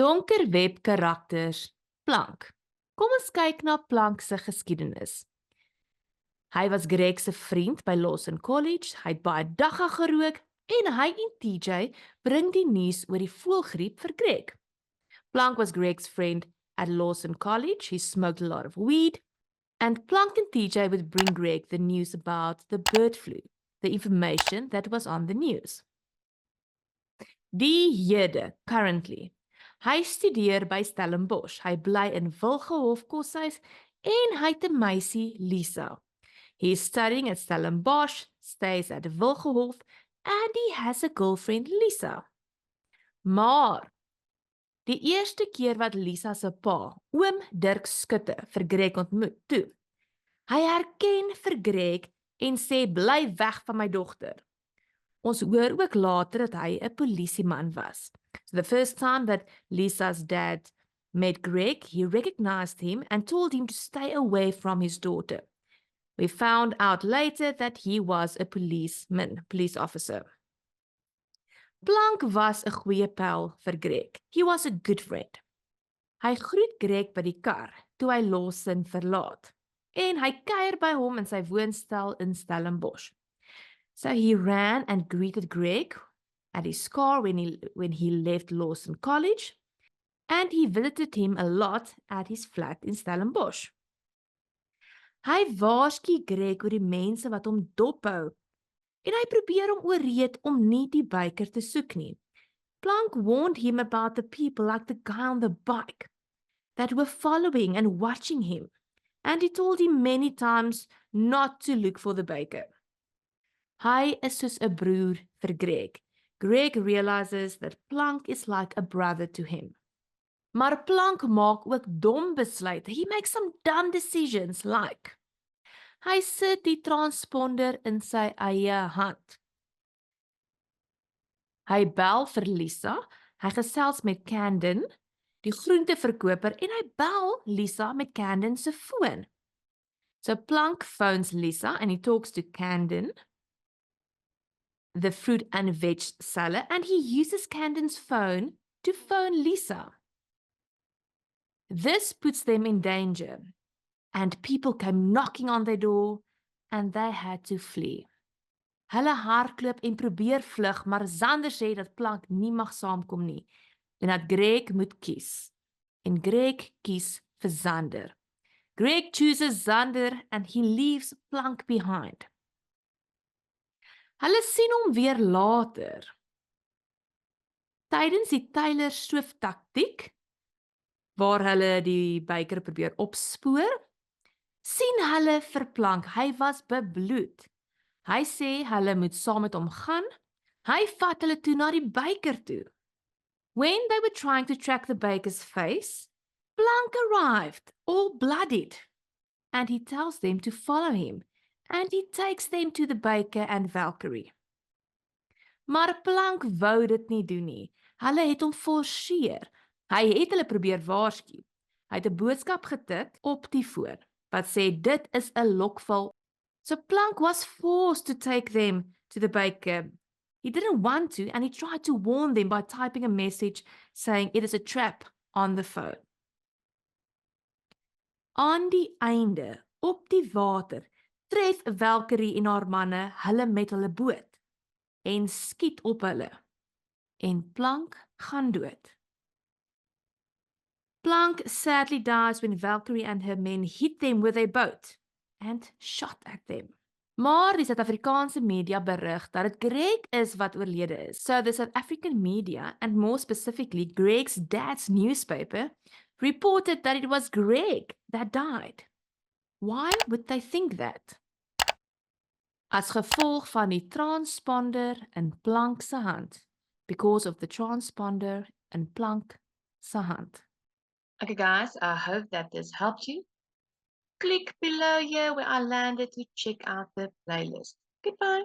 Donkerweb karakters Plank. Kom ons kyk na Plank se geskiedenis. Hy was Greg se vriend by Lawson College, hy het baie dagga gerook en hy en TJ bring die nuus oor die voëlgriep vir Greg. Plank was Greg's friend at Lawson College, he smoked a lot of weed, and Plank and TJ would bring Greg the news about the bird flu, the information that was on the news. Die Hede, currently. Hy studeer by Stellenbosch. Hy bly in Wilgehof koshuis en hy het 'n meisie, Lisa. He is studying at Stellenbosch, stays at Wilgehof, and he has a girlfriend, Lisa. Maar die eerste keer wat Lisa se pa, oom Dirk Skutte, vir Greg ontmoet, toe. Hy herken vir Greg en sê bly weg van my dogter. Ons hoor ook later dat hy 'n polisieman was. So the first time that Lisa's dad met Greg, he recognized him and told him to stay away from his daughter. We found out later that he was a police officer. Plank was 'n goeie pel vir Greg. He was a good friend. Hy groet Greg by die kar toe hy Lawson verlaat en hy kuier by hom in sy woonstel in Stellenbosch. So he ran and greeted Greg at his car when he left Lawson College, and he visited him a lot at his flat in Stellenbosch. Hy waarsku Greg oor die mense wat hom dophou en hy probeer hom oorreed om nie die biker te soek nie. Plank warned him about the people like the guy on the bike that were following and watching him, and he told him many times not to look for the biker. Hy is soos 'n broer vir Greg. Greg realizes that Plank is like a brother to him. Maar Plank maak ook dom besluite. He makes some dumb decisions like hy sit die transponder in sy eie hand. Hy bel vir Lisa, hy gesels met Camden, die groenteverkoper, en hy bel Lisa met Camden se foon. So Plank phones Lisa and he talks to Camden, the fruit and veg seller, and he uses Camden's phone to phone Lisa. This puts them in danger, and people came knocking on their door, and they had to flee. Hulle hardloop en probeer vlug, maar Zander sê dat Plank nie mag saamkom nie, en dat Greg moet kies. En Greg kies vir Zander. Greg chooses Zander, and he leaves Plank behind. Hulle sien hom weer later. Tydens die Tyler Swift taktiek, waar hulle die biker probeer opspoor, sien hulle vir Plank. Hy was bebloed. Hy sê hulle moet saam met hom gaan. Hy vat hulle toe na die biker toe. When they were trying to track the biker's face, Plank arrived, all bloodied, and he tells them to follow him. And he takes them to the biker and Valkyrie. Maar Plank wou dit nie doen nie. Hulle het hom forceer. Hy het hulle probeer waarsku. Hy het 'n boodskap getik op die foon wat sê dit is 'n lokval. So Plank was forced to take them to the biker. He didn't want to, and he tried to warn them by typing a message saying it is a trap on the phone. Aan die einde, op die water, tref Valkyrie en haar manne hulle met hulle boot en skiet op hulle. En Plank gaan dood. Plank sadly dies when Valkyrie and her men hit them with a boat and shot at them. Maar die Suid-Afrikaanse media berig dat dit Greg is wat oorlede is. So the South African media, and more specifically Greg's dad's newspaper, reported that it was Greg that died. Why would they think that? As gevolg van die transponder in Plank se hand. Because of the transponder in Plank se hand. Okay, guys, I hope that this helped you. Click below here where I landed to check out the playlist. Goodbye.